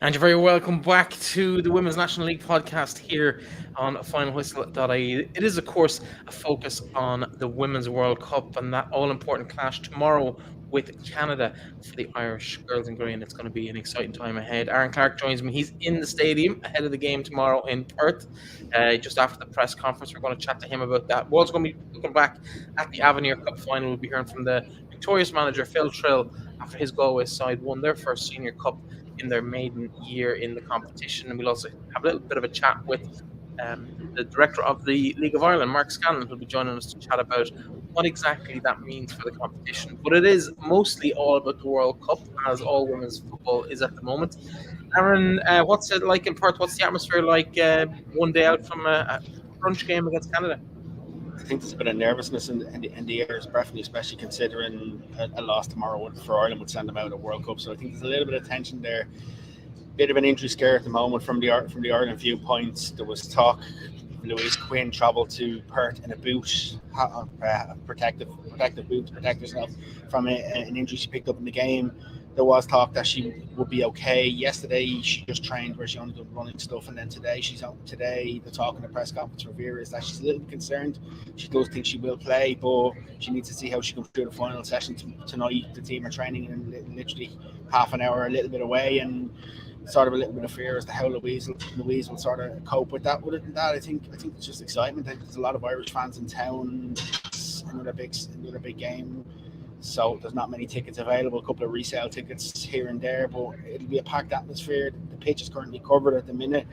And you're very welcome back to the Women's National League podcast here on finalwhistle.ie. It is, of course, a focus on the Women's World Cup and that all-important clash tomorrow with Canada for the Irish Girls in Green. It's going to be an exciting time ahead. Aaron Clark joins me. He's in the stadium ahead of the game tomorrow in Perth. Just after the press conference, we're going to chat to him about that. We're also going to be looking back at the Avenir Cup Final. We'll be hearing from the victorious manager, Phil Trill, after his Galway side won their first senior cup in their maiden year in the competition. And we'll also have a little bit of a chat with the director of the League of Ireland, Mark Scanlon, who'll be joining us to chat about what exactly that means for the competition. But it is mostly all about the World Cup, as all women's football is at the moment. Aaron, what's it like in Perth? What's the atmosphere like one day out from a crunch game against Canada? I think there's a bit of nervousness in the air, Breifne, especially considering a loss tomorrow for Ireland would send them out of World Cup. So I think there's a little bit of tension there. Bit of an injury scare at the moment from the Ireland viewpoint. There was talk Louise Quinn travelled to Perth in a boot, protective boot to protect herself from an injury she picked up in the game. There was talk that she would be okay. Yesterday, she just trained where she only did running stuff, and then today the talk in the press conference for Vera is that she's a little concerned. She does think she will play, but she needs to see how she comes through the final session tonight. The team are training in literally half an hour, a little bit away, and sort of a little bit of fear as to how Louise will sort of cope with that. Other than that, I think it's just excitement. I think there's a lot of Irish fans in town. It's another big game. So there's not many tickets available, a couple of resale tickets here and there, but it'll be a packed atmosphere. The pitch is currently covered at the minute.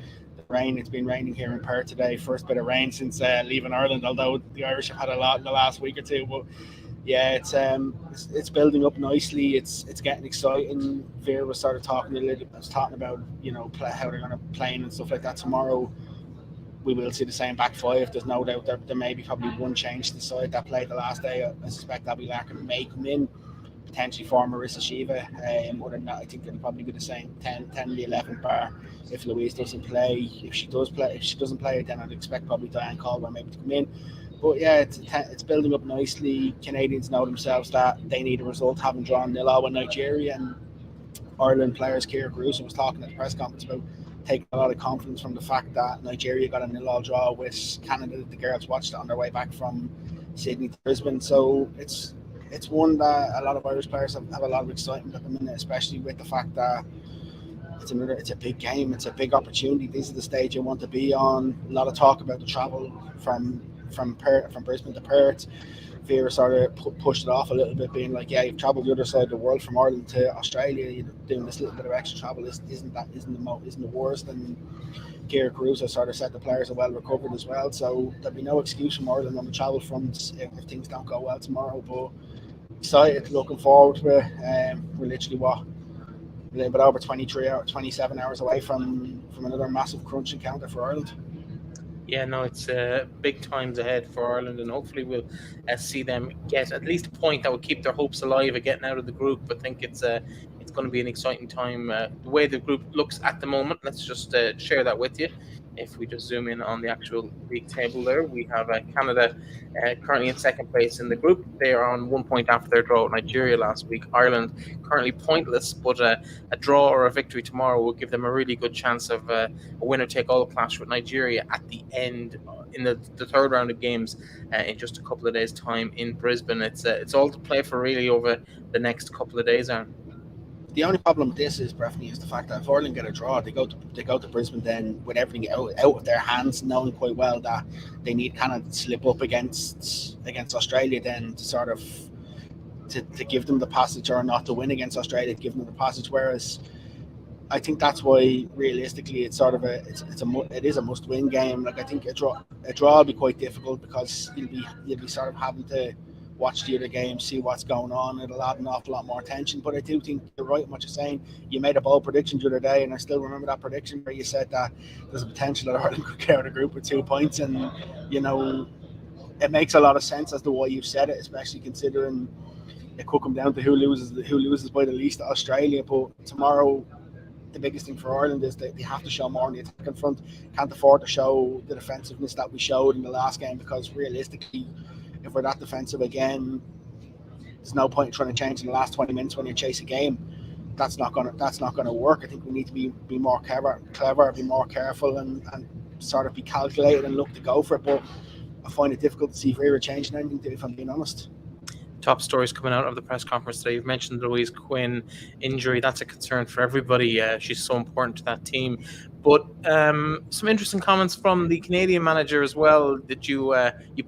It's been raining here in Perth today. First bit of rain since leaving Ireland, although the Irish have had a lot in the last week or two. But yeah, it's building up nicely. It's getting exciting. Vera was sort of talking about how they're going to play and stuff like that tomorrow. We will see the same back five. There's no doubt there may be probably one change to the side that played the last day. I suspect Abby Larkin may come in, potentially for Marissa Shiva. Other than that, I think they'll probably be the same 10 the 11th bar if Louise doesn't play. If she doesn't play, then I'd expect probably Diane Caldwell maybe to come in. But yeah, it's building up nicely. Canadians know themselves that they need a result, having drawn 0-0 with Nigeria, and Ireland players Ciara Caruso was talking at the press conference about taking a lot of confidence from the fact that Nigeria got a 0-0 draw with Canada. The girls watched it on their way back from Sydney to Brisbane. So it's one that a lot of Irish players have a lot of excitement at the minute, especially with the fact that it's a big game, it's a big opportunity. This is the stage you want to be on. A lot of talk about the travel from Brisbane to Perth. Vera sort of pushed it off a little bit, being like, yeah, you've travelled the other side of the world from Ireland to Australia. You're doing this little bit of extra travel isn't the worst. And Ciara Caruso sort of said the players are well recovered as well, so there'll be no excuse from Ireland on the travel front if things don't go well tomorrow. But excited, looking forward to it. We're literally a little bit over 27 hours away from another massive crunch encounter for Ireland. Yeah, no, it's big times ahead for Ireland, and hopefully we'll see them get at least a point that will keep their hopes alive of getting out of the group. I think it's going to be an exciting time. The way the group looks at the moment, let's just share that with you. If we just zoom in on the actual league table there, we have Canada currently in second place in the group. They are on 1 point after their draw with Nigeria last week. Ireland currently pointless, but a draw or a victory tomorrow will give them a really good chance of a winner-take-all clash with Nigeria at the end in the third round of games in just a couple of days' time in Brisbane. It's all to play for really over the next couple of days, Aaron. The only problem with this is, Breifne, is the fact that if Ireland get a draw, they go to Brisbane then with everything out of their hands, knowing quite well that they need Canada to slip up against Australia, then to sort of to give them the passage, or not to win against Australia, to give them the passage. Whereas I think that's why realistically it's sort of it is a must-win game. Like, I think a draw will be quite difficult because you'll be sort of having to watch the other games, see what's going on. It'll add an awful lot more tension. But I do think you're right in what you're saying. You made a bold prediction the other day, and I still remember that prediction where you said that there's a potential that Ireland could get out of the group with 2 points. And, it makes a lot of sense as to why you've said it, especially considering it could come down to who loses by the least to Australia. But tomorrow, the biggest thing for Ireland is that they have to show more on the attacking front. Can't afford to show the defensiveness that we showed in the last game, because realistically, if we're that defensive again, there's no point in trying to change in the last 20 minutes when you chase a game. that's not gonna work. I think we need to be more clever, be more careful, and sort of be calculated and look to go for it. But I find it difficult to see Vera changing anything, if I'm being honest. Top stories coming out of the press conference today. You've mentioned the Louise Quinn injury. That's a concern for everybody. She's so important to that team. But some interesting comments from the Canadian manager as well that you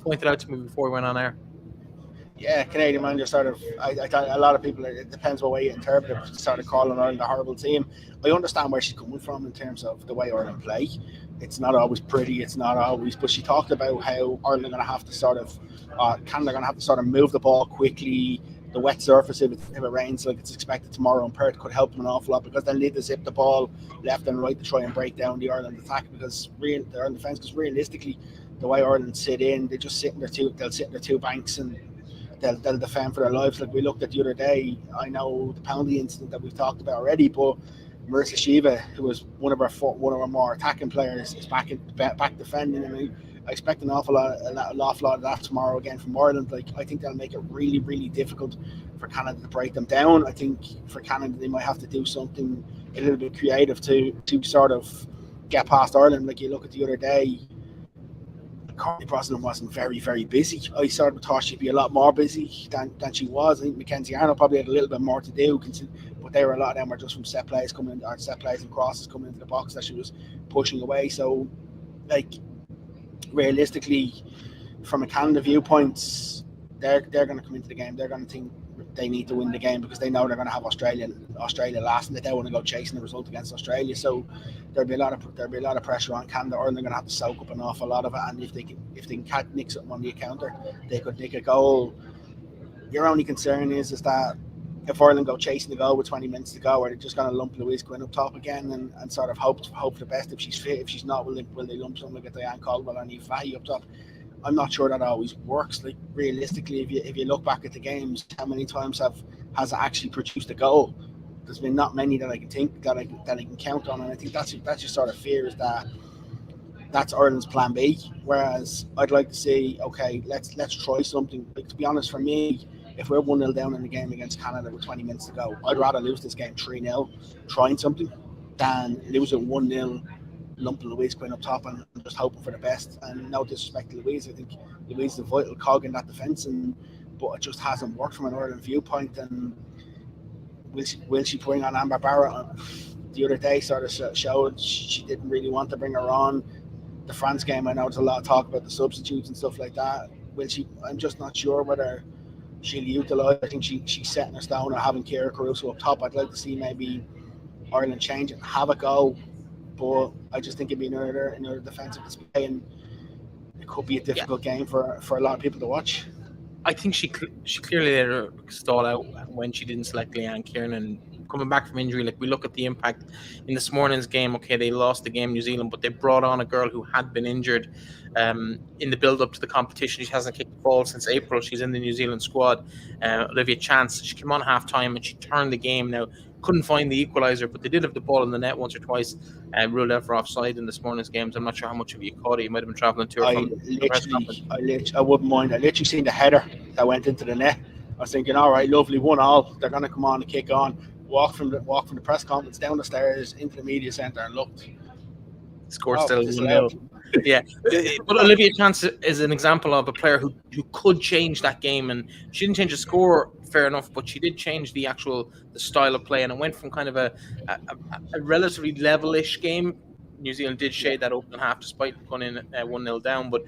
pointed out to me before we went on air. Yeah, Canadian manager sort of, I thought a lot of people, it depends what way you interpret it, started calling Ireland a horrible team. I understand where she's coming from in terms of the way Ireland play. It's not always pretty, but she talked about how Ireland are going to have to sort of, Canada are going to have to sort of move the ball quickly. The wet surface, if it rains like it's expected tomorrow in Perth, could help them an awful lot, because they'll need to zip the ball left and right to try and break down the Ireland attack, because the Ireland defence, because realistically, the way Ireland sit in, they just sit in they'll sit in their two banks, and they'll defend for their lives. Like we looked at the other day, I know the penalty incident that we've talked about already, but Marissa Shiva, who was one of our more attacking players, is back defending. I mean, I expect an awful lot of that tomorrow again from Ireland. Like, I think that'll make it really, really difficult for Canada to break them down. I think for Canada, they might have to do something a little bit creative to sort of get past Ireland. Like, you look at the other day, Courtney Brosnan wasn't very, very busy. I sort of thought she'd be a lot more busy than she was. I think Mackenzie Arnold probably had a little bit more to do, but a lot of them were just from set plays and crosses coming into the box that she was pushing away. So, like, realistically, from a Canada viewpoint, they're going to come into the game. They're going to think they need to win the game, because they know they're going to have Australia last, and they don't want to go chasing the result against Australia. So there'll be a lot of pressure on Canada, or they're going to have to soak up an awful lot of it. And if they can nick something on the counter, they could nick a goal. Your only concern is that if Ireland go chasing the goal with 20 minutes to go, are they just going to lump Louise Quinn up top again and sort of hope for the best? If she's fit, if she's not, will they lump someone like Diane Caldwell or Niamh Fahey up top? I'm not sure that always works. Like, realistically, if you look back at the games, how many times has it actually produced a goal? There's been not many that I can think that I can count on, and I think that's your sort of fear, is that that's Ireland's plan B. Whereas I'd like to see, okay, let's try something. Like, to be honest, for me, if we're 1-0 down in the game against Canada with 20 minutes to go, I'd rather lose this game 3-0 trying something than lose it 1-0 lumping Louise Quinn up top and just hoping for the best. And no disrespect to Louise, I think Louise is a vital cog in that defence, but it just hasn't worked from an Ireland viewpoint. And will she bring on Amber Barrett? The other day sort of showed she didn't really want to bring her on. The France game, I know there's a lot of talk about the substitutes and stuff like that. Will she? I'm just not sure whether she'll utilise. I think she's setting her stone or having Ciara Caruso up top. I'd like to see maybe Ireland change it and have a go. But I just think it'd be another defensive display, and it could be a difficult game for a lot of people to watch. I think she clearly let her stall out when she didn't select Leanne Kiernan coming back from injury. Like, we look at the impact in this morning's game. Okay, they lost the game, New Zealand, but they brought on a girl who had been injured in the build-up to the competition. She hasn't kicked the ball since April. She's in the New Zealand squad. Olivia Chance, she came on half-time and she turned the game. Now, couldn't find the equaliser, but they did have the ball in the net once or twice, ruled out for offside in this morning's games. I'm not sure how much of you caught it. You might have been travelling to or from the press conference. I wouldn't mind. I literally seen the header that went into the net. I was thinking, all right, lovely, 1-1. They're going to come on and kick on. Walk from the press conference down the stairs into the media centre and looked. Score still 1-0. Yeah, but Olivia Chance is an example of a player who could change that game, and she didn't change the score, fair enough, but she did change the style of play, and it went from kind of a relatively level-ish game. New Zealand did shade that open half despite going in 1-0 down, but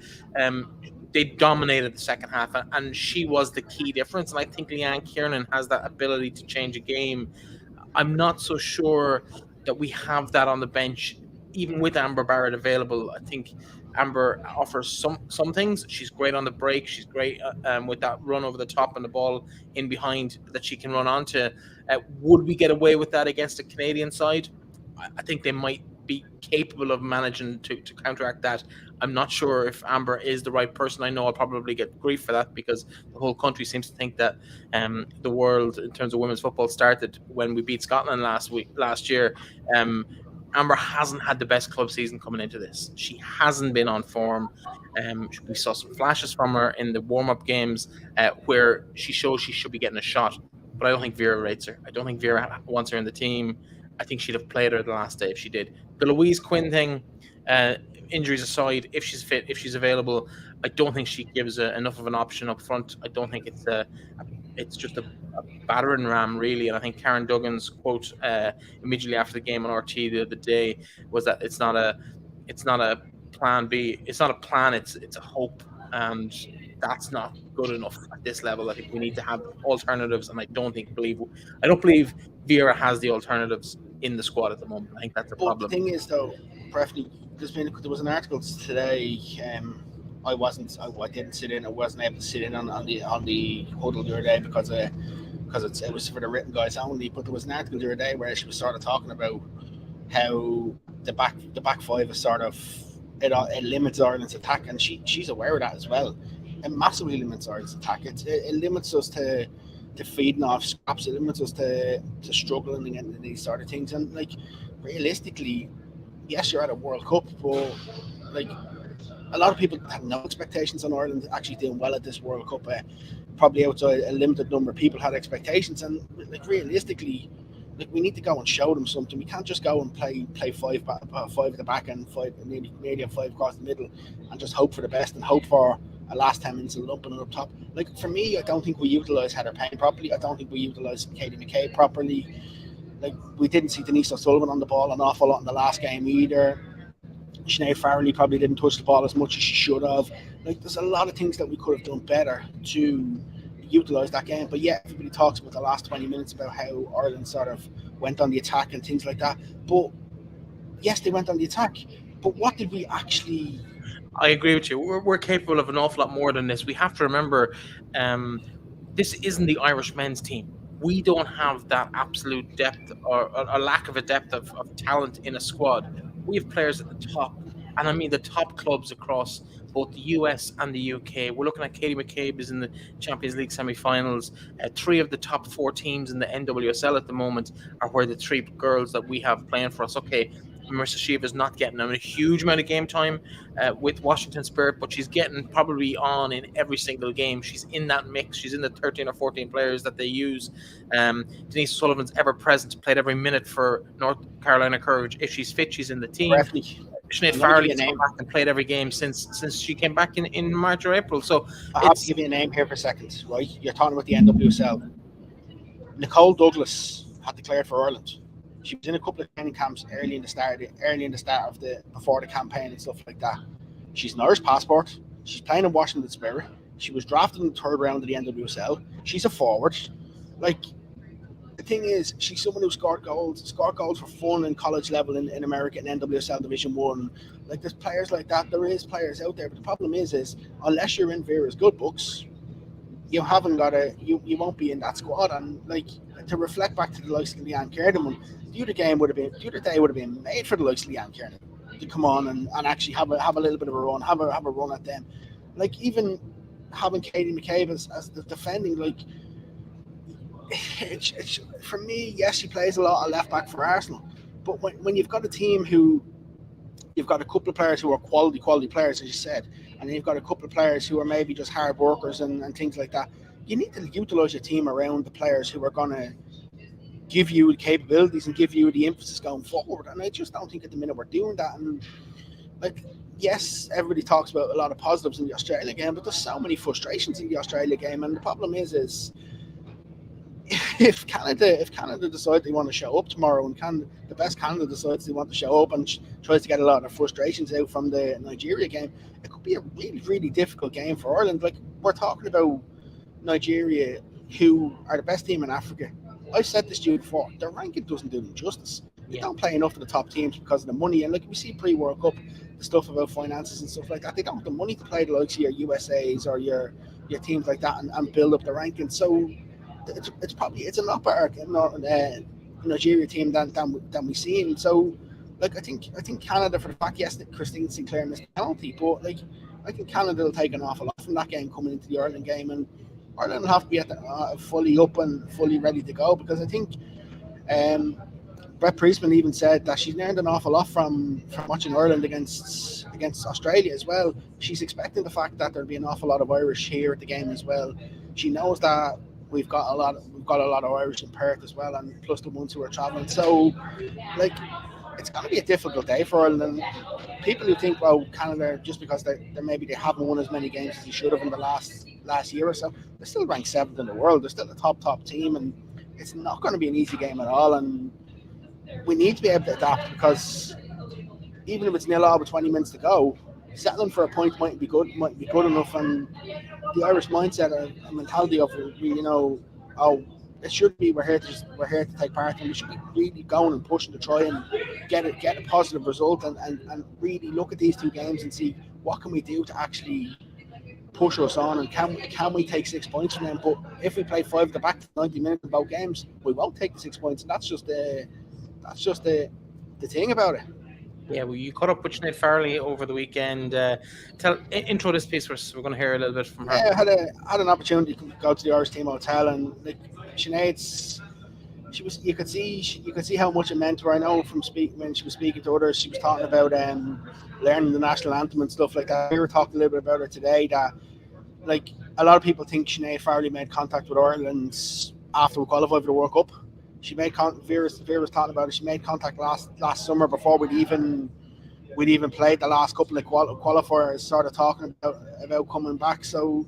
they dominated the second half, and she was the key difference. And I think Leanne Kiernan has that ability to change a game. I'm not so sure that we have that on the bench, even with Amber Barrett available. I think Amber offers some things. She's great on the break. She's great with that run over the top and the ball in behind that she can run onto. Would we get away with that against a Canadian side? I think they might be capable of managing to counteract that. I'm not sure if Amber is the right person. I know I'll probably get grief for that, because the whole country seems to think that the world in terms of women's football started when we beat Scotland last year. Amber hasn't had the best club season coming into this. She hasn't been on form. We saw some flashes from her in the warm-up games where she shows she should be getting a shot. but I don't think Vera rates her. I don't think Vera wants her in the team. I think she'd have played her the last day if she did. The Louise Quinn thing, uh, injuries aside, if she's fit, if she's available, I don't think she gives enough of an option up front. I don't think it's just a battering ram really. And I think Karen Duggan's quote immediately after the game on RT the other day was that it's not a plan B. It's not a plan. It's a hope, and that's not good enough at this level. I think we need to have alternatives, and I don't believe Vera has the alternatives in the squad at the moment. I think that's a But problem. the thing is, though, Breifne, there was an article today. I didn't sit in. I wasn't able to sit in on the huddle the other day because it was for the written guys only. But there was an article the other day where she was sort of talking about how the back five is sort of it limits Ireland's attack, and she's aware of that as well. It massively limits Ireland's attack. It limits us to feeding off scraps. It limits us to struggling and these sort of things. And like realistically, yes, you're at a World Cup, but like a lot of people have no expectations on Ireland actually doing well at this World Cup. Probably outside a limited number of people had expectations, and like realistically, like we need to go and show them something. We can't just go and play five at the back and maybe 5 across the middle, and just hope for the best and hope for a last 10 minutes of lumping it up top. Like for me, I don't think we utilised Heather Payne properly. I don't think we utilised Katie McCabe properly. Like we didn't see Denise O'Sullivan on the ball an awful lot in the last game either. Sinead Farrelly probably didn't touch the ball as much as she should have. Like there's a lot of things that we could have done better to utilise that game. But yeah, everybody talks about the last 20 minutes about how Ireland sort of went on the attack and things like that. But yes, they went on the attack. But what did we actually... I agree with you. We're capable of an awful lot more than this. We have to remember this isn't the Irish men's team. We don't have that absolute depth or a lack of a depth of talent in a squad. We have players at the top, and I mean the top clubs across both the US and the UK. We're looking at Katie McCabe is in the Champions League semi-finals. 3 of the top 4 teams in the NWSL at the moment are where the 3 girls that we have playing for us. Okay, Marissa Shiva is not getting a huge amount of game time with Washington Spirit, but she's getting probably on in every single game. She's in that mix. She's in the 13 or 14 players that they use. Denise Sullivan's ever present, played every minute for North Carolina Courage. If she's fit, she's in the team. Sinead Farrelly's come back and played every game since she came back in March or April. So I have to give you a name here for a second, right? You're talking about the NWSL. Nicole Douglas had declared for Ireland. She was in a couple of training camps early in the start of before the campaign and stuff like that. She's an Irish passport. She's playing in Washington Spirit. She was drafted in the 3rd round of the NWSL. She's a forward. Like the thing is, she's someone who scored goals for fun in college level in America in NWSL Division 1. Like there's players like that. There is players out there, but the problem is unless you're in Vera's good books, you haven't got you won't be in that squad. And like to reflect back to the likes of Leanne Kernan, the other day would have been made for the likes of Leanne Kernan to come on and actually have a little bit of a run, have a run at them. Like even having Katie McCabe as the defending, like it's for me, yes, she plays a lot of left back for Arsenal, but when you've got a team who you've got a couple of players who are quality players, as you said, and then you've got a couple of players who are maybe just hard workers and things like that, you need to utilise your team around the players who are going to give you the capabilities and give you the emphasis going forward. And I just don't think at the minute we're doing that. And like, yes, everybody talks about a lot of positives in the Australia game, but there's so many frustrations in the Australia game. And the problem is if Canada decide they want to show up tomorrow, and the best Canada decides they want to show up and tries to get a lot of frustrations out from the Nigeria game, it could be a really, really difficult game for Ireland. Like we're talking about Nigeria, who are the best team in Africa. I've said this to you before, their ranking doesn't do them justice. They don't play enough of the top teams because of the money. And like we see pre-World Cup, the stuff about finances and stuff like that, they don't have the money to play the likes of your USAs or your teams like that and build up the ranking. So it's a lot better Nigeria team than we've seen. So like I think Canada, for the fact, yes, that Christine Sinclair missed a penalty, but like I think Canada will take an awful lot from that game coming into the Ireland game, and Ireland will have to be at fully up and fully ready to go, because I think Brett Priestman even said that she's learned an awful lot from watching Ireland against Australia as well. She's expecting the fact that there'll be an awful lot of Irish here at the game as well. She knows that we've got a lot of Irish in Perth as well, and plus the ones who are travelling. So like it's going to be a difficult day for Ireland. And people who think, well, Canada, just because they haven't won as many games as they should have in the last year or so, they're still ranked seventh in the world. They're still a top team, and it's not going to be an easy game at all. And we need to be able to adapt, because even if it's 0-0 with 20 minutes to go, settling for a point might be good enough. And the Irish mindset and mentality of, oh, it should be we're here to take part, and we should be really going and pushing to try and get a positive result, and really look at these two games and see what can we do to actually push us on, and can we take 6 points from them. But if we play 5 at the back to 90 minutes in both games, we won't take the 6 points, and that's just the thing about it. Yeah, well, you caught up with Sinead Farley over the weekend. Intro this piece for us. We're going to hear a little bit from her. Yeah, I had an opportunity to go to the Irish team hotel, and like Sinead's, you could see how much it meant to her. I know when she was speaking to others, she was talking about learning the national anthem and stuff like that. We were talking a little bit about her today, that like a lot of people think Sinead Farley made contact with Ireland after we qualified for the World Cup. She made Vera was talking about it. She made contact last summer before we'd even played the last couple of qualifiers, sort of talking about coming back. So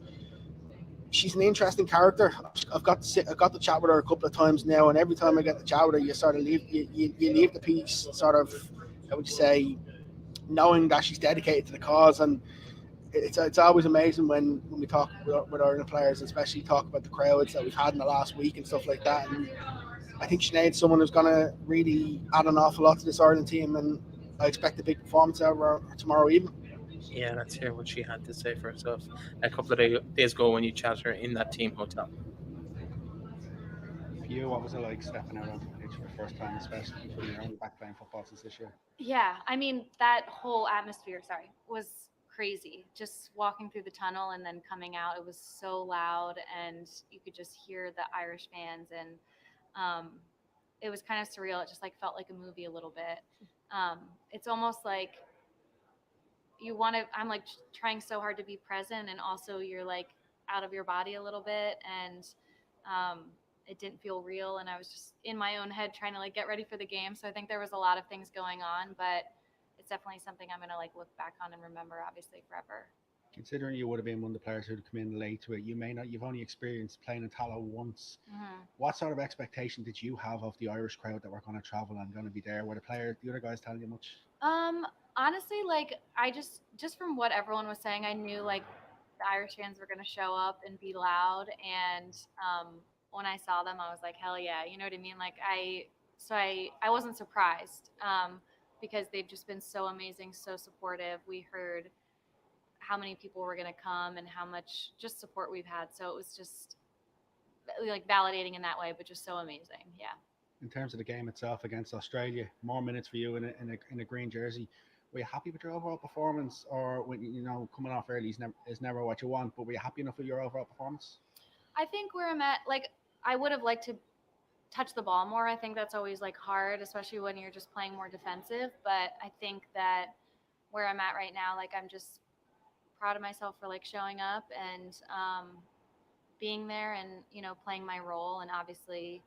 she's an interesting character. I've got to chat with her a couple of times now, and every time I get to chat with her, you sort of leave the piece sort of, how would you say, knowing that she's dedicated to the cause. And it's always amazing when we talk with Ireland players, especially talk about the crowds that we've had in the last week and stuff like that. And I think Sinead's someone who's going to really add an awful lot to this Ireland team, and I expect a big performance out of her tomorrow evening. Yeah, let's hear what she had to say for herself a couple of days ago when you chatted her in that team hotel. For you, what was it like stepping out onto the pitch for the first time, especially when you're only back playing football since this year? Yeah, I mean, that whole atmosphere, was crazy. Just walking through the tunnel and then coming out, it was so loud, and you could just hear the Irish fans, and it was kind of surreal. It just like felt like a movie a little bit. It's almost like I'm like trying so hard to be present, and also you're like out of your body a little bit, and it didn't feel real, and I was just in my own head trying to like get ready for the game. So I think there was a lot of things going on, but it's definitely something I'm gonna like look back on and remember, obviously, forever. Considering you would have been one of the players who'd come in late to it, you've only experienced playing in Tallow once. Mm-hmm. What sort of expectation did you have of the Irish crowd that were going to travel and going to be there? Were the other guys telling you much? Honestly, like I just from what everyone was saying, I knew like the Irish fans were gonna show up and be loud, and when I saw them, I was like, hell yeah, you know what I mean? Like I wasn't surprised because they've just been so amazing, so supportive. We heard how many people were going to come and how much just support we've had. So it was just like validating in that way, but just so amazing. Yeah. In terms of the game itself against Australia, more minutes for you in a green jersey. Were you happy with your overall performance, or when coming off early is never what you want? But were you happy enough with your overall performance? I think where I'm at, like I would have liked to touch the ball more. I think that's always like hard, especially when you're just playing more defensive. But I think that where I'm at right now, like I'm just proud of myself for like showing up and being there and playing my role. And obviously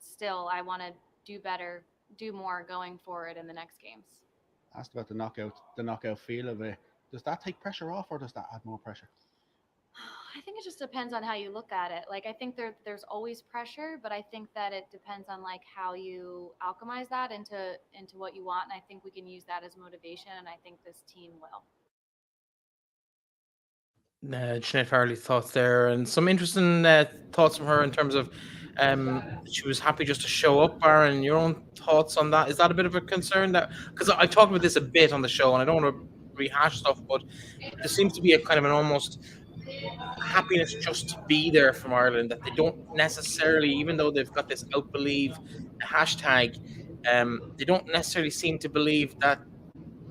still I want to do better, do more going forward in the next games. Asked about the knockout feel of it. Does that take pressure off, or does that add more pressure? I think it just depends on how you look at it. Like I think there's always pressure, but I think that it depends on like how you alchemize that into what you want. And I think we can use that as motivation, and I think this team will. Sinead Farley's thoughts there, and some interesting thoughts from her in terms of she was happy just to show up. Aaron, your own thoughts on that? Is that a bit of a concern? That because I talked about this a bit on the show, and I don't want to rehash stuff, but there seems to be a kind of an almost happiness just to be there from Ireland, that they don't necessarily, even though they've got this outbelieve hashtag, they don't necessarily seem to believe that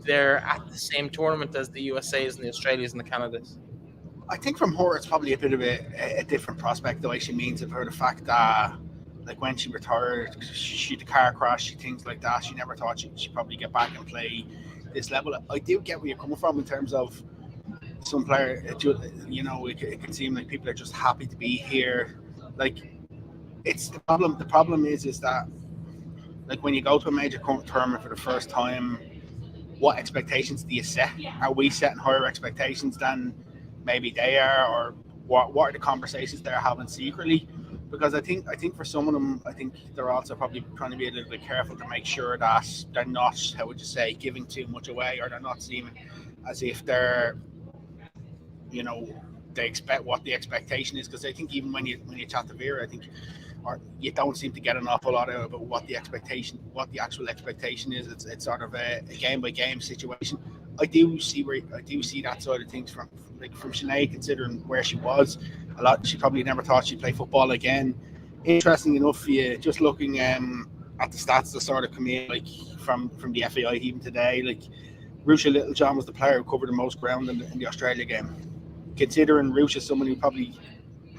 they're at the same tournament as the USAs and the Australias and the Canadas. I think from her, it's probably a bit of a different prospect, the way she means of her. The fact that, like, when she retired, she had a car crash, things like that. She never thought she'd probably get back and play this level. I do get where you're coming from in terms of some player. It can seem like people are just happy to be here. Like, it's the problem. The problem is that, like, when you go to a major tournament for the first time, what expectations do you set? Are we setting higher expectations than maybe they are, or what are the conversations they're having secretly? Because I think for some of them, I think they're also probably trying to be a little bit careful to make sure that they're not, how would you say, giving too much away, or they're not seeming as if they're, you know, they expect what the expectation is. Because I think even when you chat to Vera, I think, or you don't seem to get an awful lot out about what the actual expectation is. It's sort of a game by game situation. I do see that side of things from Sinead, considering where she was. A lot, she probably never thought she'd play football again. Interesting enough, for you just looking at the stats that sort of come in, like from the FAI even today, like Ruesha Littlejohn was the player who covered the most ground in the Australia game. Considering Ruesha is someone who probably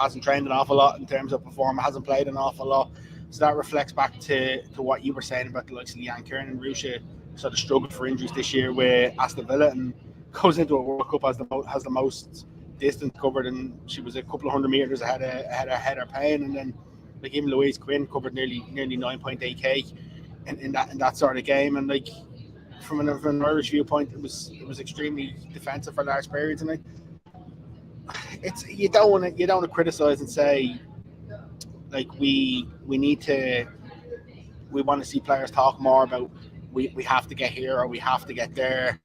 hasn't trained an awful lot in terms of performance, hasn't played an awful lot. So that reflects back to what you were saying about the likes of Leanne Kieran and Ruesha sort of struggled for injuries this year with Aston Villa, and goes into a World Cup has the most distance covered, and she was a couple of 100 metres ahead of Heather Payne, and then like even Louise Quinn covered nearly 9.8k in that sort of game. And like from an Irish viewpoint, it was extremely defensive for large periods, and you don't want to criticize and say like we want to see players talk more about we have to get here or we have to get there,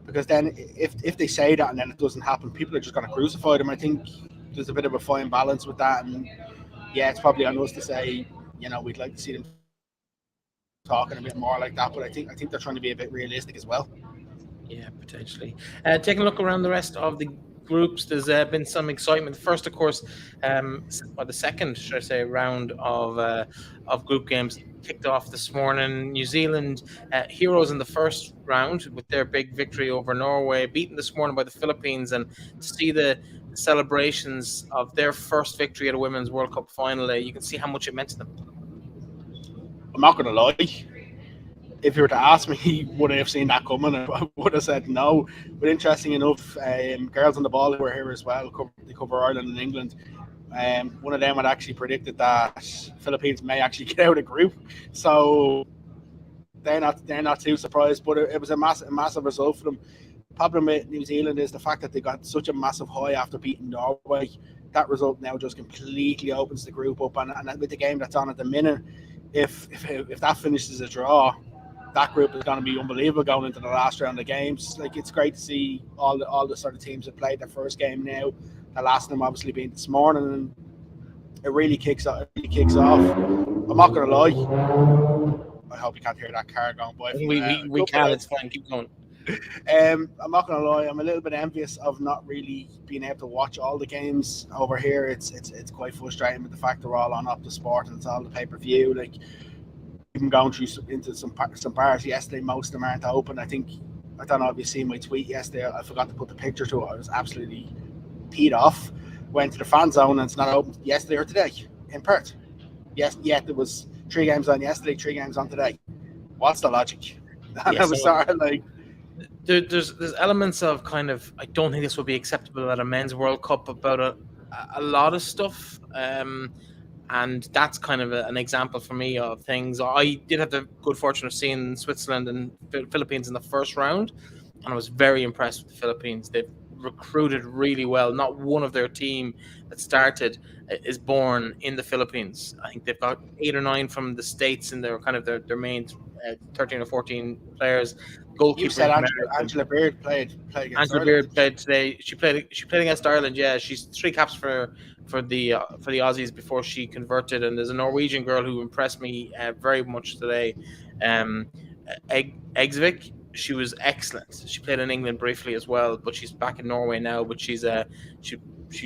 because then if they say that and then it doesn't happen, people are just going to crucify them. I think there's a bit of a fine balance with that, and yeah, it's probably on us to say, you know, we'd like to see them talking a bit more like that, but I think they're trying to be a bit realistic as well. Yeah, potentially. Taking a look around the rest of the groups, there's been some excitement. First, of course, or the second, should I say, round of group games kicked off this morning. New Zealand heroes in the first round with their big victory over Norway, beaten this morning by the Philippines, and to see the celebrations of their first victory at a Women's World Cup final, you can see how much it meant to them. I'm not going to lie. If you were to ask me, would I have seen that coming? I would have said no. But interesting enough, girls on the ball who were here as well, they cover Ireland and England. One of them had actually predicted that Philippines may actually get out of the group, so they're not too surprised. But it was a massive result for them. The problem with New Zealand is the fact that they got such a massive high after beating Norway. That result now just completely opens the group up, and with the game that's on at the minute, if that finishes a draw, that group is going to be unbelievable going into the last round of games. Like, it's great to see all the sort of teams that played their first game now. The last of them obviously being this morning, and it really kicks off. I'm not going to lie. I hope you can't hear that car going by. We can. It's fine. Keep going. I'm not going to lie. I'm a little bit envious of not really being able to watch all the games over here. It's quite frustrating with the fact they're all on Optus Sport and it's all the pay-per-view. Like, even going through into some bars yesterday, most of them aren't open. I don't know if you've seen my tweet yesterday. I forgot to put the picture to it. I was absolutely peed off. Went to the fan zone and it's not open yesterday or today in Perth. Yes, there was 3 games on yesterday, 3 games on today. What's the logic? And I was sort of like, there's elements of kind of, I don't think this will be acceptable at a men's World Cup about a lot of stuff. And that's kind of an example for me of things. I did have the good fortune of seeing Switzerland and Philippines in the first round, and I was very impressed with the Philippines. They've recruited really well. Not one of their team that started is born in the Philippines. I think they've got 8 or 9 from the States, and they're kind of their main 13 or 14 players. Goalkeeper. You said Angela Beard played against Angela Beard played today. She played against Ireland. Yeah, she's 3 caps for the Aussies before she converted. And there's a Norwegian girl who impressed me very much today, Egsvik. She was excellent. She played in England briefly as well, but she's back in Norway now. But she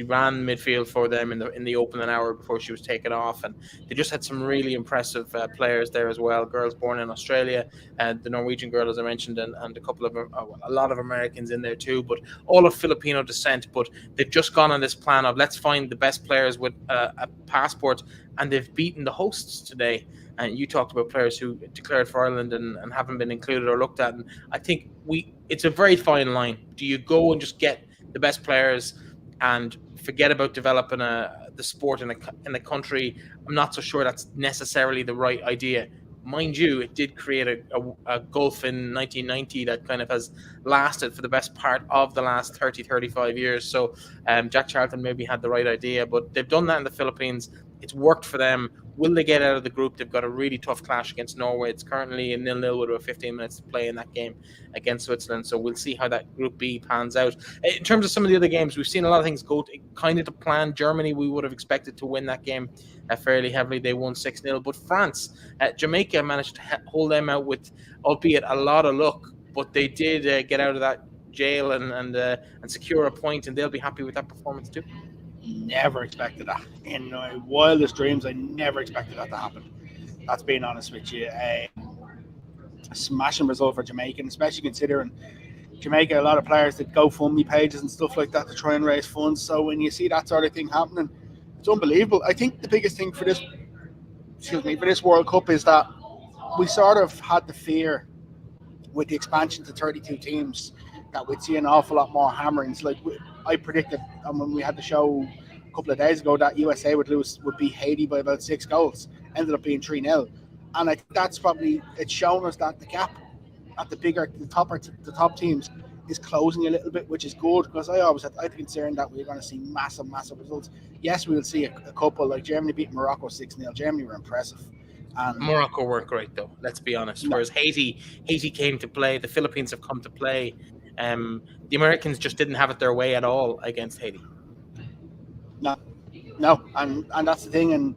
ran midfield for them in the opening hour before she was taken off, and they just had some really impressive players there as well. Girls born in Australia, and the Norwegian girl, as I mentioned, and a lot of Americans in there too, but all of Filipino descent. But they've just gone on this plan of let's find the best players with a passport, and they've beaten the hosts today. And you talked about players who declared for Ireland and haven't been included or looked at. And I think it's a very fine line. Do you go and just get the best players and forget about developing the sport in a country, I'm not so sure that's necessarily the right idea. Mind you, it did create a gulf in 1990 that kind of has lasted for the best part of the last 35 years. So Jack Charlton maybe had the right idea, but they've done that in the Philippines. It's worked for them. Will they get out of the group? They've got a really tough clash against Norway. It's currently a 0-0 with about 15 minutes to play in that game against Switzerland. So we'll see how that Group B pans out. In terms of some of the other games, we've seen a lot of things go kind of to plan. Germany, we would have expected to win that game fairly heavily. They won 6-0. But France, Jamaica managed to hold them out with, albeit a lot of luck, but they did get out of that jail and secure a point, and they'll be happy with that performance too. Never expected that. In my wildest dreams, I never expected that to happen. That's being honest with you. A smashing result for Jamaica, especially considering Jamaica, a lot of players that GoFundMe pages and stuff like that to try and raise funds. So when you see that sort of thing happening, it's unbelievable. I think the biggest thing for this World Cup is that we sort of had the fear with the expansion to 32 teams that we'd see an awful lot more hammerings. Like I predicted when we had the show a couple of days ago that USA would beat Haiti by about 6 goals. Ended up being 3-0. And I think that's probably, it's shown us that the gap at the top teams is closing a little bit, which is good, because I had the concern that we were going to see massive results. Yes, we will see a couple, like Germany beat Morocco 6-0. Germany were impressive. And Morocco weren't great though, let's be honest. No. Whereas Haiti came to play, the Philippines have come to play. The Americans just didn't have it their way at all against Haiti. No, and that's the thing.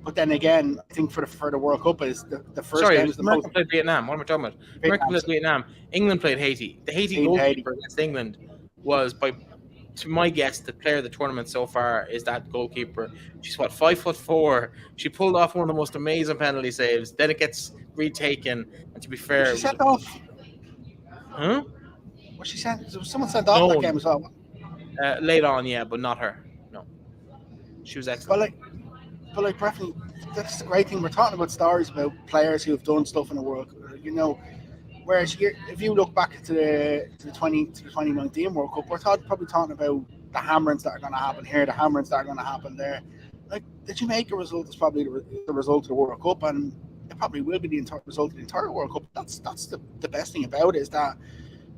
But then again, I think for the World Cup is the first game is the America played Vietnam. What am I talking about? America played Vietnam. England played Haiti. The Haiti goalkeeper against England was, to my guess, the player of the tournament so far is that goalkeeper. She's 5'4". She pulled off one of the most amazing penalty saves. Then it gets retaken, and to be fair, was she sent off? Huh? Was she sent? Was someone sent off that game as well? Late on, yeah, but not her. No, she was excellent. But like Breifne, that's the great thing. We're talking about stories about players who have done stuff in the world, Whereas if you look back to the 2019 World Cup, we're probably talking about the hammerings that are going to happen here, the hammerings that are going to happen there. Like the Jamaica result is probably the result of the World Cup, and it probably will be the result of the entire World Cup. That's the best thing about it, is that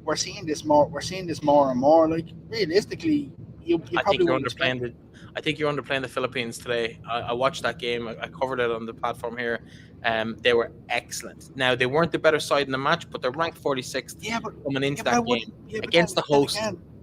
we're seeing this more and more. Like realistically, I think you're underplaying the Philippines today. I watched that game. I covered it on the platform here. They were excellent. Now, they weren't the better side in the match, but they're ranked 46th coming into that game against the host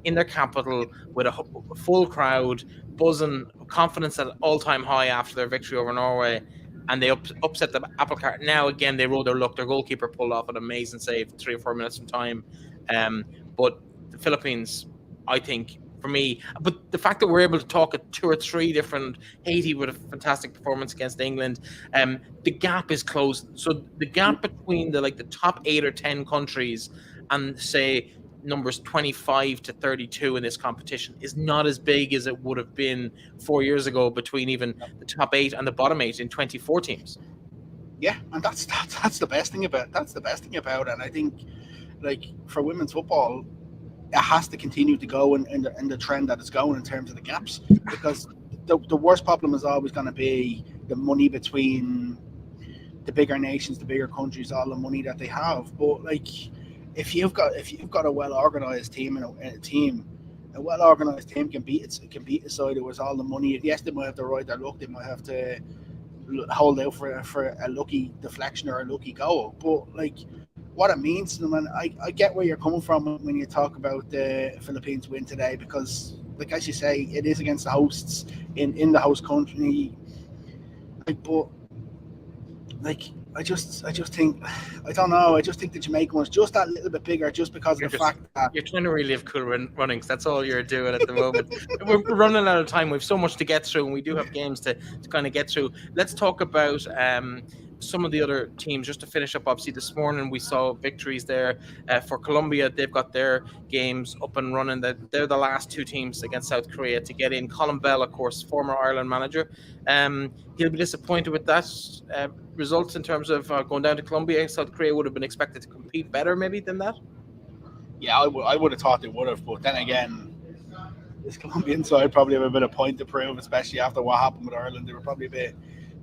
in their capital with a full crowd, buzzing, confidence at an all-time high after their victory over Norway, and they upset the apple cart. Now, again, they rode their luck. Their goalkeeper pulled off an amazing save 3 or 4 minutes from time. But the Philippines, I think, for me, but the fact that we're able to talk at 2 or 3 different, Haiti with a fantastic performance against England, the gap is closed. So the gap between the top 8 or 10 countries and say numbers 25 to 32 in this competition is not as big as it would have been 4 years ago between even the top 8 and the bottom 8 in 24 teams. Yeah, and that's the best thing about it. And I think, like, for women's football, it has to continue to go in the trend that it's going in terms of the gaps, because the worst problem is always going to be the money between the bigger nations, the bigger countries, all the money that they have. But like, if you've got a well organized team a well organized team can beat a side who has all the money. Yes, they might have to ride their luck. They might have to hold out for a lucky deflection or a lucky goal. But like, what it means to them, and I get where you're coming from when you talk about the Philippines win today, because, like, as you say, it is against the hosts in the host country. But like, I just think, I don't know. I just think the Jamaican one's just that little bit bigger, just because of the fact that you're trying to relive cool runnings. That's all you're doing at the moment. We're running out of time. We have so much to get through, and we do have games to kind of get through. Let's talk about some of the other teams just to finish up. Obviously, this morning we saw victories there for Colombia. They've got their games up and running. They're the last 2 teams against South Korea to get in. Colin Bell, of course, former Ireland manager. He'll be disappointed with that results in terms of going down to Colombia. South Korea would have been expected to compete better maybe than that. Yeah, I would have thought they would have, but then again, this Colombian side probably have a bit of point to prove, especially after what happened with Ireland. They were probably a bit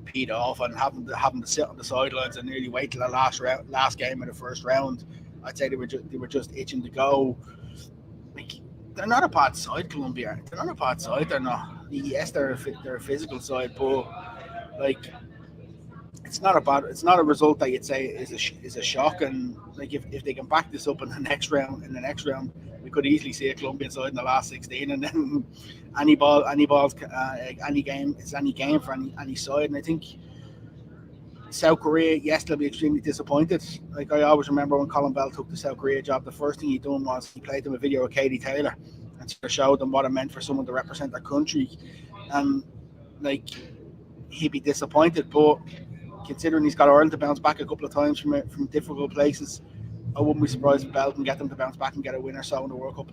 peed off and having to sit on the sidelines and nearly wait till the last game of the first round. I'd say they were just itching to go. Like, they're not a bad side, Colombia. They're not a bad side. They're not. Yes, they're a physical side, but like, it's not a result that you'd say is a shock. And like, if they can back this up in the next round, we could easily see a Colombian side in the last 16, and then any game, it's any game for any side. And I think South Korea, yes, they'll be extremely disappointed. Like, I always remember when Colin Bell took the South Korea job, the first thing he done was he played them a video of Katie Taylor and sort of showed them what it meant for someone to represent their country. And like, he'd be disappointed, but considering he's got Ireland to bounce back a couple of times from difficult places, I wouldn't be surprised if Bell can get them to bounce back and get a win or so in the World Cup.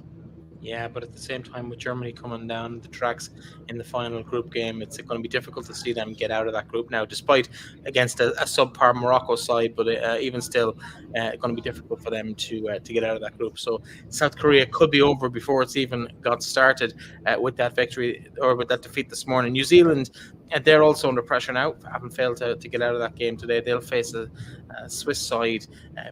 Yeah, but at the same time, with Germany coming down the tracks in the final group game, it's going to be difficult to see them get out of that group now, despite against a subpar Morocco side. But even still, going to be difficult for them to get out of that group. So South Korea could be over before it's even got started with that victory or with that defeat this morning. New Zealand, they're also under pressure now, having failed to get out of that game today. They'll face a Swiss side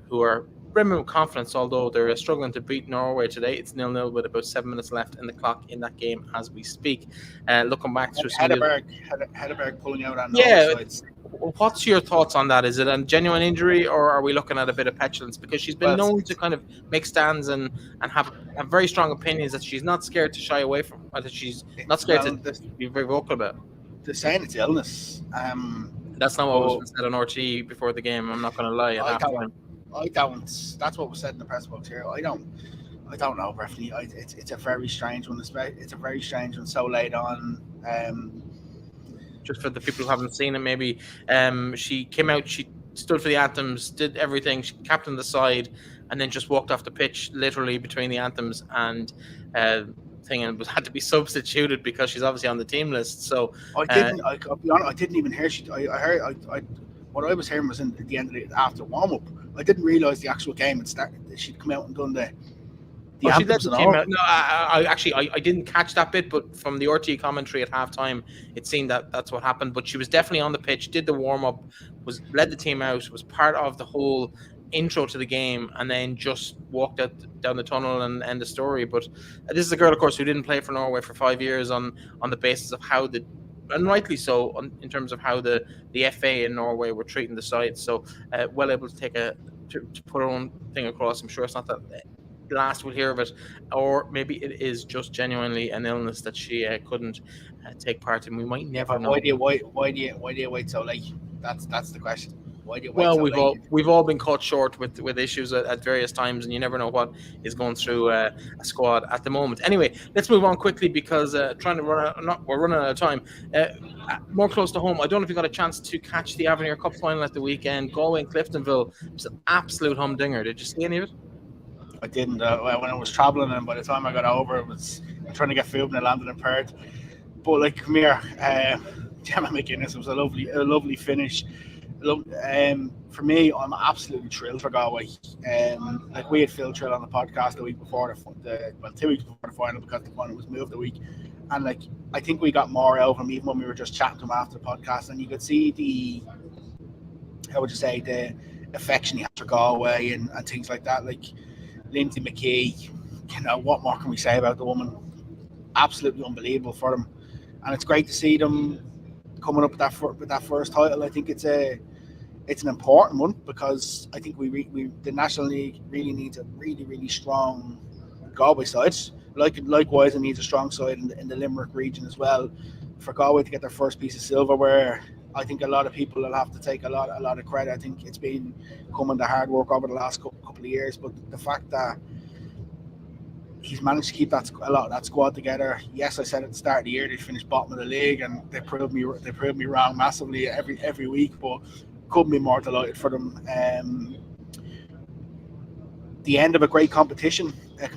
who are brimming with confidence, although they're struggling to beat Norway today. It's 0-0 with about 7 minutes left in the clock in that game as we speak. Looking back through Hedberg pulling out on yeah, sides. What's your thoughts on that? Is it a genuine injury, or are we looking at a bit of petulance? Because she's been known to kind of make stands and have very strong opinions that she's not scared to shy away from, or that she's not scared to be very vocal about. They're saying it's illness. That's not what was said on RT before the game. I'm not going to lie. I don't. That's what was said in the press box here. I don't know, Breifne. It's a very strange one. It's a very strange one. So late on. Just for the people who haven't seen it, maybe she came out. She stood for the anthems, did everything. She captained the side, and then just walked off the pitch, literally between the anthems and thing, and had to be substituted because she's obviously on the team list. So I'll be honest. I didn't even hear. I heard. What I was hearing was at the end of it after warm up. I didn't realise the actual game had started. She'd come out and done the anthems and all. No, I didn't catch that bit, but from the RT commentary at halftime, it seemed that that's what happened. But she was definitely on the pitch, did the warm up, led the team out, was part of the whole intro to the game, and then just walked down the tunnel and end the story. But this is a girl, of course, who didn't play for Norway for 5 years on the basis of how and rightly so, in terms of how the FA in Norway were treating the side. So well able to to put her own thing across. I'm sure it's not that last we'll hear of it, or maybe it is just genuinely an illness that she couldn't take part in. We might never know. Why do you wait so late? That's the question. Why do you wait well, so late? we've all been caught short with issues at various times, and you never know what is going through a squad at the moment. Anyway, let's move on quickly because we're running out of time. More close to home, I don't know if you got a chance to catch the Avenir Cup Final at the weekend. Galway and Cliftonville. It was an absolute humdinger. Did you see any of it? I didn't. When I was travelling, and by the time I got over, I was trying to get food, and I landed in Perth. But like, come here, Gemma McGuinness. It was a lovely finish. For me, I'm absolutely thrilled for Galway. Like, we had Phil Trill on the podcast the week before 2 weeks before the final, because the final was moved a week, and like, I think we got more out of him even when we were just chatting to him after the podcast, and you could see the affection he had for Galway and things like that. Like Lindsay McKee, what more can we say about the woman? Absolutely unbelievable for them, and it's great to see them coming up with that first title. I think it's an important one, because I think the National League really needs a really strong Galway side. Likewise, it needs a strong side in the Limerick region as well, for Galway to get their first piece of silverware. I think a lot of people will have to take a lot of credit. I think it's been coming to hard work over the last couple of years, but the fact that he's managed to keep a lot of that squad together. Yes, I said at the start of the year they finished bottom of the league, and they proved me wrong massively every week, but couldn't be more delighted for them. The end of a great competition,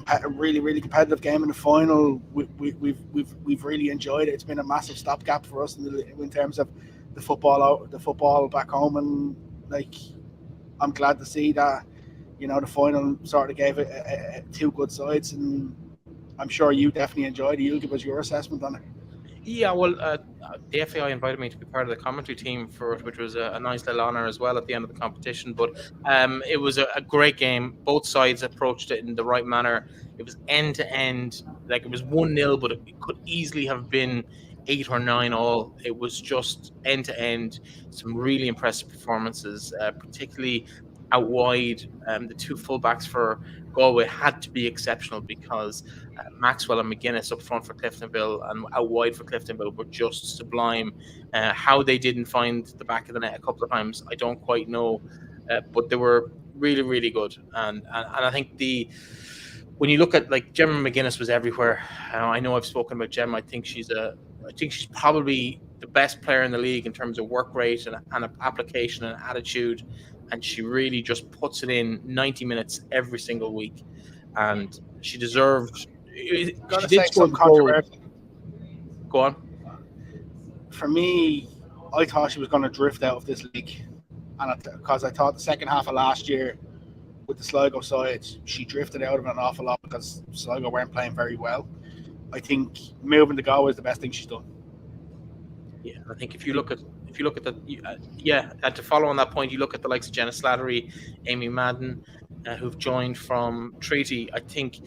a really competitive game in the final. We've really enjoyed it. It's been a massive stopgap for us in terms of the football back home, and like, I'm glad to see that the final sort of gave it two good sides, and I'm sure you definitely enjoyed it. You'll give us your assessment on it. Yeah, well, the FAI invited me to be part of the commentary team for it, which was a nice little honour as well at the end of the competition. But it was a great game. Both sides approached it in the right manner. It was end to end, like it was 1-0, but it could easily have been 8 or 9 all. It was just end to end. Some really impressive performances, particularly out wide. The two fullbacks for Galway had to be exceptional because Maxwell and McGuinness up front for Cliftonville and out wide for Cliftonville were just sublime. How they didn't find the back of the net a couple of times, I don't quite know, but they were really, really good. And I think when you look at like Gemma McGuinness was everywhere. I know I've spoken about Gemma. I think she's probably the best player in the league in terms of work rate and application and attitude. And she really just puts it in 90 minutes every single week. And she deserved. Gotta She say did score something the goal. controversial. Go on. For me, I thought she was going to drift out of this league, and because I thought the second half of last year with the Sligo side, she drifted out of it an awful lot because Sligo weren't playing very well. I think moving to Galway is the best thing she's done. Yeah, I think if you look at and to follow on that point, you look at the likes of Jenna Slattery, Amy Madden, who've joined from Treaty. I think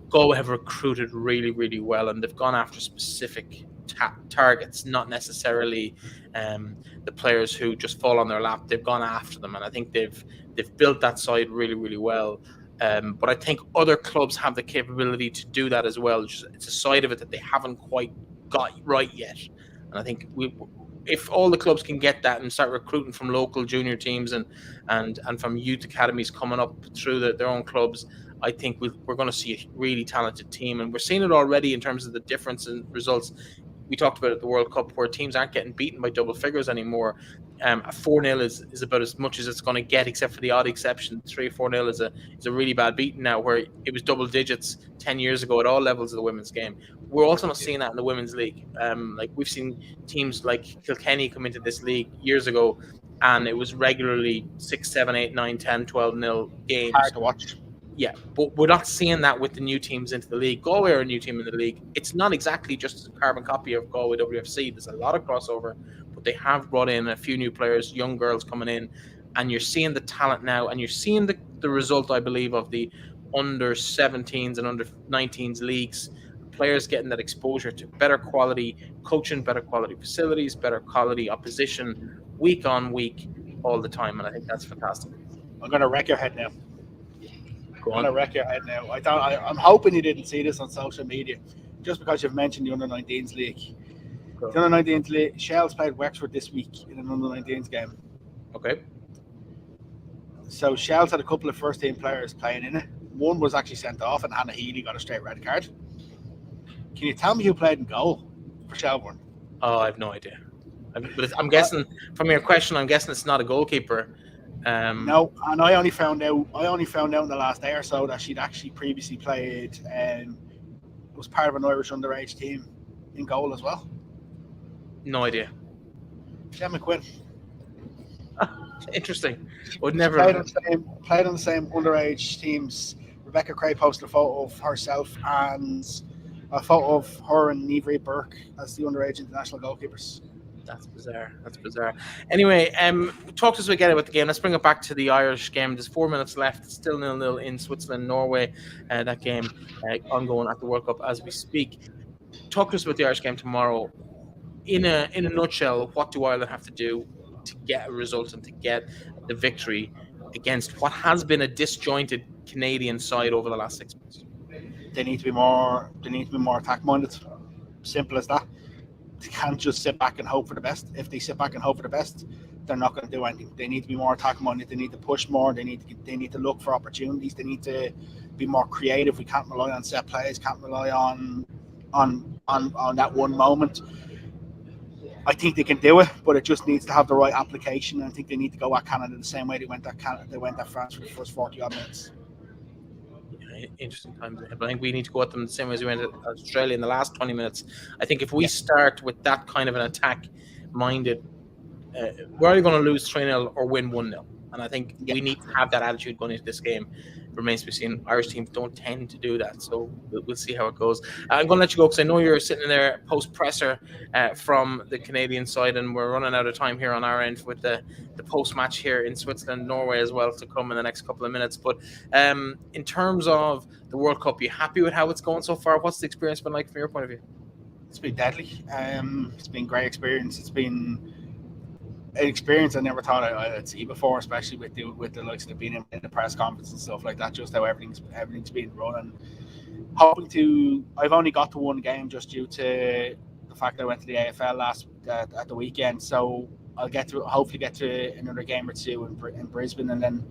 Galway have recruited really, really well, and they've gone after specific targets, not necessarily the players who just fall on their lap. They've gone after them, and I think they've built that side really, really well. But I think other clubs have the capability to do that as well. It's a side of it that they haven't quite got right yet. And I think if all the clubs can get that and start recruiting from local junior teams and from youth academies coming up through their own clubs, I think we're going to see a really talented team. And we're seeing it already in terms of the difference in results. We talked about it at the World Cup where teams aren't getting beaten by double figures anymore. A 4-0 is about as much as it's going to get, except for the odd exception. 3-4-0 is a really bad beating now, where it was double digits 10 years ago at all levels of the women's game. We're also not seeing that in the women's league. Like we've seen teams like Kilkenny come into this league years ago, and it was regularly 6, 7, 8, 9, 10, 12-0 games. Hard to watch. Yeah, but we're not seeing that with the new teams into the league. Galway are a new team in the league. It's not exactly just a carbon copy of Galway WFC. There's a lot of crossover, but they have brought in a few new players, young girls coming in, and you're seeing the talent now, and you're seeing the result, I believe, of the under 17s and under 19s leagues. Players getting that exposure to better quality coaching, better quality facilities, better quality opposition, week on week, all the time, and I think that's fantastic. I'm going to wreck your head now. Go I'm on. going to wreck your head now. I'm hoping you didn't see this on social media, just because you've mentioned the under-19s league. Cool. The under-19s league, Shells played Wexford this week in an under-19s game. Okay. So Shells had a couple of first-team players playing in it. One was actually sent off, and Hannah Healy got a straight red card. Can you tell me who played in goal for Shelbourne? Oh, I have no idea. But I'm guessing from your question, I'm guessing it's not a goalkeeper. No, and I only found out in the last day or so that she'd actually previously played was part of an Irish underage team in goal as well. No idea. Jen McQuinn. Interesting. Would never played on the same underage teams. Rebecca Cray posted a photo of herself and a photo of her and Neve Burke as the underage international goalkeepers. That's bizarre. Anyway, talk to us again about the game. Let's bring it back to the Irish game. There's 4 minutes left. It's still 0-0 in Switzerland, Norway. That game ongoing at the World Cup as we speak. Talk to us about the Irish game tomorrow. In a nutshell, what do Ireland have to do to get a result and to get the victory against what has been a disjointed Canadian side over the last 6 months? They need to be more attack minded. Simple as that. They can't just sit back and hope for the best. If they sit back and hope for the best, they're not going to do anything. They need to be more attack minded. They need to push more. They need to look for opportunities. They need to be more creative. We can't rely on set plays. Can't rely on that one moment. I think they can do it, but it just needs to have the right application. And I think they need to go at Canada the same way they went at France for the first 40 odd minutes. Interesting times ahead. But I think we need to go at them the same way as we went at Australia in the last 20 minutes. I think if we start with that kind of an attack-minded, we're either going to lose 3-0 or win 1-0. And I think Yeah. we need to have that attitude going into this game. Remains to be seen. Irish teams don't tend to do that, so we'll see how it goes. I'm going to let you go because I know you're sitting there post presser from the Canadian side, and we're running out of time here on our end with the post match here in Switzerland, Norway as well to come in the next couple of minutes. But in terms of the World Cup, you happy with how it's going so far? What's the experience been like from your point of view? It's been deadly. It's been a great experience. It's been an experience I never thought I'd see before, especially with the likes of being in the press conference and stuff like that. Just how everything's been run. And I've only got to one game just due to the fact that I went to the AFL at the weekend. So I'll hopefully get to another game or two in Brisbane, and then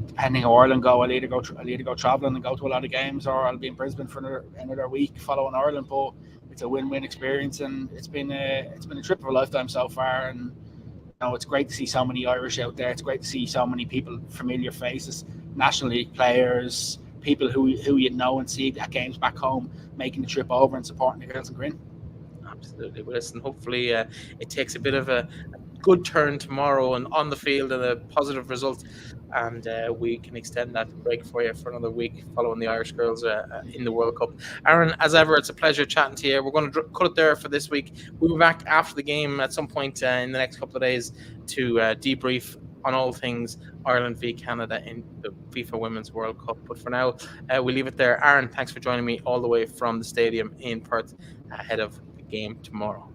depending on Ireland go, I'll either go traveling and go to a lot of games, or I'll be in Brisbane for another week following Ireland. But it's a win-win experience, and it's been a trip of a lifetime so far. And it's great to see so many Irish out there. It's great to see so many people, familiar faces, National League players, people who you know and see at games back home, making the trip over and supporting the girls in Green. Absolutely. Well, listen, hopefully it takes a bit of a good turn tomorrow and on the field and a positive result, and we can extend that break for you for another week following the Irish girls in the World Cup. Aaron, as ever, it's a pleasure chatting to you. We're going to cut it there for this week. We'll be back after the game at some point in the next couple of days to debrief on all things Ireland v Canada in the FIFA Women's World Cup. But for now, we'll leave it there. Aaron, thanks for joining me all the way from the stadium in Perth ahead of the game tomorrow.